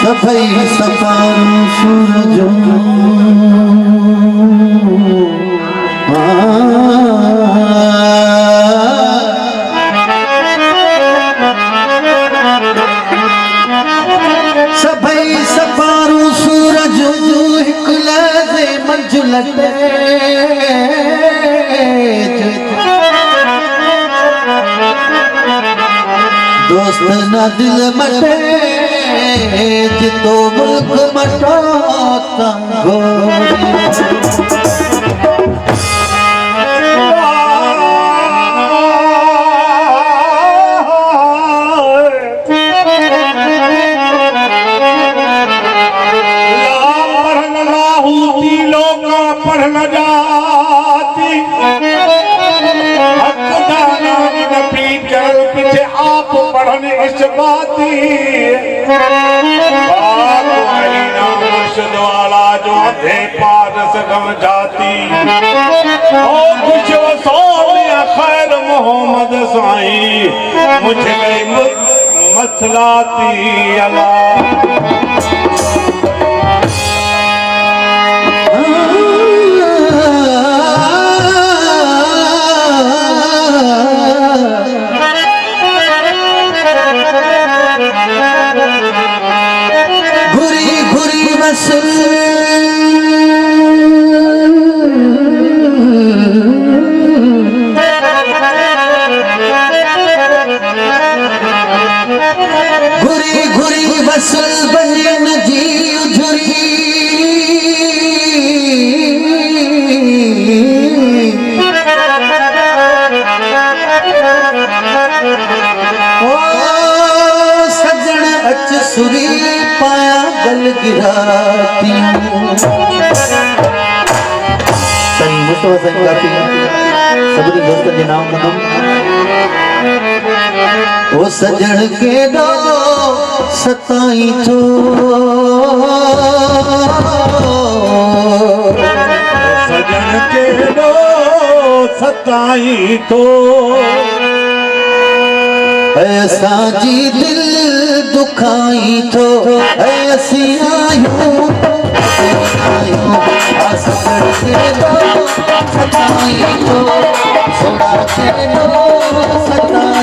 सभई सपारो सूरजो सभई सपारो सूरजो हिक लहज़े मंझि लटे दोस्त न दिल मटे जितो मुल्क मटो तंगो पढ़ जाती पीछे आप पढ़ने इस बाती मुर्शद वाला जो थे पारस गम जाती और कुछ सोनिया खैर मोहम्मद साईं मुझे मसलाती अल्लाह घुरी घुरी वसल बनियन जी उझरी ओ सजन अच सुरी पाया गल गिराती सही मुस्तफा साईं काफी सभी दोस्तन जे नाम कंदुमि ओ सजन के दो सताई थो सजन के दो सताई थो ऐसा जी दिल दुखाई थो ऐसी आयूं सजन के दो सताई थो सोना के दो सताई